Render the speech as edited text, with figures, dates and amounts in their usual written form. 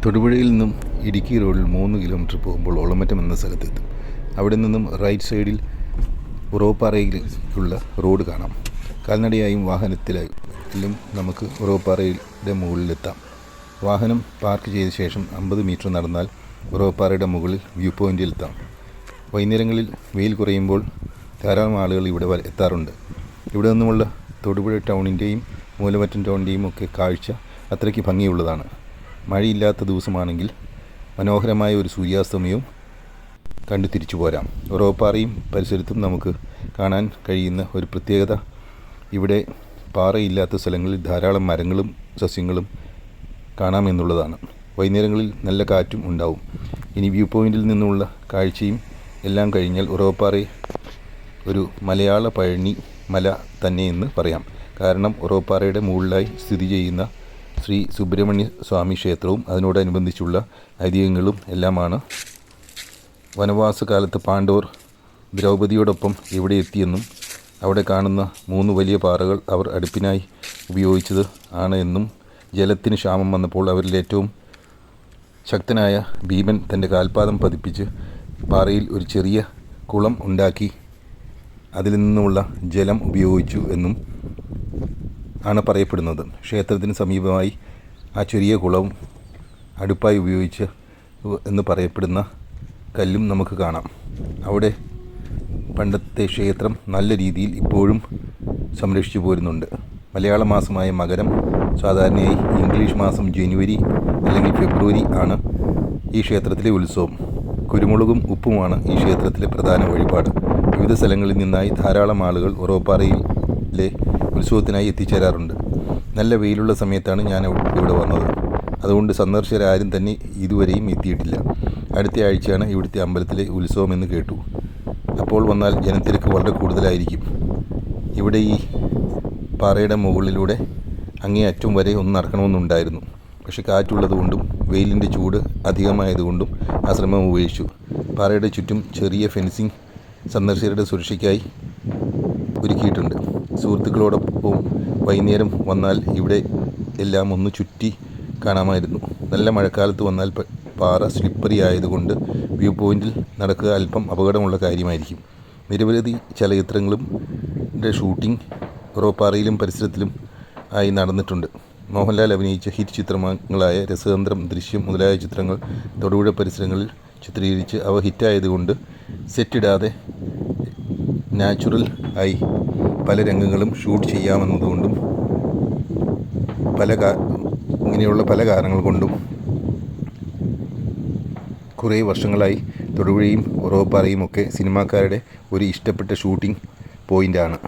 തൊടുപുഴയിൽ നിന്നും ഇടുക്കി റോഡിൽ 3 കിലോമീറ്റർ പോകുമ്പോൾ ഒളമറ്റം എന്ന സ്ഥലത്തെത്തും. അവിടെ നിന്നും റൈറ്റ് സൈഡിൽ ഉറവപ്പാറയിലുള്ള റോഡ് കാണാം. കാൽനടയായും വാഹനത്തിലും നമുക്ക് ഉറവപ്പാറയുടെ മുകളിലെത്താം. വാഹനം പാർക്ക് ചെയ്ത ശേഷം 50 മീറ്റർ നടന്നാൽ ഉറവപ്പാറയുടെ മുകളിൽ വ്യൂ പോയിന്റിലെത്താം. വൈകുന്നേരങ്ങളിൽ വെയിൽ കുറയുമ്പോൾ ധാരാളം ആളുകൾ ഇവിടെ എത്താറുണ്ട്. ഇവിടെ നിന്നുമുള്ള തൊടുപുഴ ടൗണിൻ്റെയും മൂലമറ്റം ടൗണിൻ്റെയും ഒക്കെ കാഴ്ച അത്രയ്ക്ക് ഭംഗിയുള്ളതാണ്. മഴയില്ലാത്ത ദിവസമാണെങ്കിൽ മനോഹരമായ ഒരു സൂര്യാസ്തമയവും കണ്ടു തിരിച്ചു പോരാം. ഉറവപ്പാറയും പരിസരത്തും നമുക്ക് കാണാൻ കഴിയുന്ന ഒരു പ്രത്യേകത, ഇവിടെ പാറയില്ലാത്ത സ്ഥലങ്ങളിൽ ധാരാളം മരങ്ങളും സസ്യങ്ങളും കാണാമെന്നുള്ളതാണ്. വൈകുന്നേരങ്ങളിൽ നല്ല കാറ്റും ഉണ്ടാവും. ഇനി വ്യൂ പോയിന്റിൽ നിന്നുള്ള കാഴ്ചയും എല്ലാം കഴിഞ്ഞാൽ ഉറവപ്പാറ ഒരു മലയാള പഴനി മല തന്നെയെന്ന് പറയാം. കാരണം ഉറവപ്പാറയുടെ മുകളിലായി സ്ഥിതി ചെയ്യുന്ന ശ്രീ സുബ്രഹ്മണ്യ സ്വാമി ക്ഷേത്രവും അതിനോടനുബന്ധിച്ചുള്ള ഐതിഹ്യങ്ങളും എല്ലാമാണ്. വനവാസകാലത്ത് പാണ്ഡവർ ദ്രൗപദിയോടൊപ്പം ഇവിടെ എത്തിയെന്നും അവിടെ കാണുന്ന 3 വലിയ പാറകൾ അവർ അടുപ്പിനായി ഉപയോഗിച്ചത് ആണ് എന്നും ജലത്തിന് ക്ഷാമം വന്നപ്പോൾ അവരിൽ ഏറ്റവും ശക്തനായ ഭീമൻ തൻ്റെ കാൽപാദം പതിപ്പിച്ച് പാറയിൽ ഒരു ചെറിയ കുളം ഉണ്ടാക്കി അതിൽ നിന്നുള്ള ജലം ഉപയോഗിച്ചു എന്നും ആണ് പറയപ്പെടുന്നത്. ക്ഷേത്രത്തിന് സമീപമായി ആ ചെറിയ കുളവും അടുപ്പായി ഉപയോഗിച്ച് എന്ന് പറയപ്പെടുന്ന കല്ലും നമുക്ക് കാണാം. അവിടെ പണ്ടത്തെ ക്ഷേത്രം നല്ല രീതിയിൽ ഇപ്പോഴും സംരക്ഷിച്ചു പോരുന്നുണ്ട്. മലയാള മാസമായ മകരം സാധാരണയായി ഇംഗ്ലീഷ് മാസം ജനുവരി അല്ലെങ്കിൽ ഫെബ്രുവരി ആണ് ഈ ക്ഷേത്രത്തിലെ ഉത്സവം. കുരുമുളകും ഉപ്പുമാണ് ഈ ക്ഷേത്രത്തിലെ പ്രധാന വഴിപാട്. വിവിധ സ്ഥലങ്ങളിൽ നിന്നായി ധാരാളം ആളുകൾ ഉറവപ്പാറയിലെ ഉത്സവത്തിനായി എത്തിച്ചേരാറുണ്ട്. നല്ല വെയിലുള്ള സമയത്താണ് ഞാൻ ഇവിടെ വന്നത്. അതുകൊണ്ട് സന്ദർശകരാരും തന്നെ ഇതുവരെയും എത്തിയിട്ടില്ല. അടുത്ത ആഴ്ചയാണ് ഇവിടുത്തെ അമ്പലത്തിലെ ഉത്സവം എന്ന് കേട്ടു. അപ്പോൾ വന്നാൽ ജനത്തിരക്ക് വളരെ കൂടുതലായിരിക്കും. ഇവിടെ ഈ പാറയുടെ മുകളിലൂടെ അങ്ങേ അറ്റം വരെ ഒന്ന് നടക്കണമെന്നുണ്ടായിരുന്നു. പക്ഷെ കാറ്റുള്ളതുകൊണ്ടും വെയിലിൻ്റെ ചൂട് അധികമായതുകൊണ്ടും ആ ശ്രമം ഉപേക്ഷിച്ചു. പാറയുടെ ചുറ്റും ചെറിയ ഫെൻസിങ് സന്ദർശകരുടെ സുരക്ഷയ്ക്കായി ഒരുക്കിയിട്ടുണ്ട്. സുഹൃത്തുക്കളോടൊപ്പം വൈകുന്നേരം വന്നാൽ ഇവിടെ എല്ലാം ഒന്ന് ചുറ്റി കാണാമായിരുന്നു. നല്ല മഴക്കാലത്ത് വന്നാൽ പാറ സ്ലിപ്പറി ആയതുകൊണ്ട് വ്യൂ പോയിന്റിൽ നടക്കുക അല്പം അപകടമുള്ള കാര്യമായിരിക്കും. നിരവധി ചലച്ചിത്രങ്ങളും ഷൂട്ടിംഗ് ഉറവപ്പാറയിലും പരിസരത്തിലും ആയി നടന്നിട്ടുണ്ട്. മോഹൻലാൽ അഭിനയിച്ച ഹിറ്റ് ചിത്രങ്ങളായ രസതന്ത്രം, ദൃശ്യം മുതലായ ചിത്രങ്ങൾ തൊടുപുഴ പരിസരങ്ങളിൽ ചിത്രീകരിച്ച് അവ ഹിറ്റായതുകൊണ്ട് സെറ്റിടാതെ നാച്ചുറൽ ആയി പല രംഗങ്ങളും ഷൂട്ട് ചെയ്യാമെന്നതുകൊണ്ടും ഇങ്ങനെയുള്ള പല കാരണങ്ങൾ കൊണ്ടും കുറേ വർഷങ്ങളായി തൊടുപുഴയും ഉറവപ്പാറയും ഒക്കെ സിനിമാക്കാരുടെ ഒരു ഇഷ്ടപ്പെട്ട ഷൂട്ടിംഗ് പോയിൻ്റാണ്.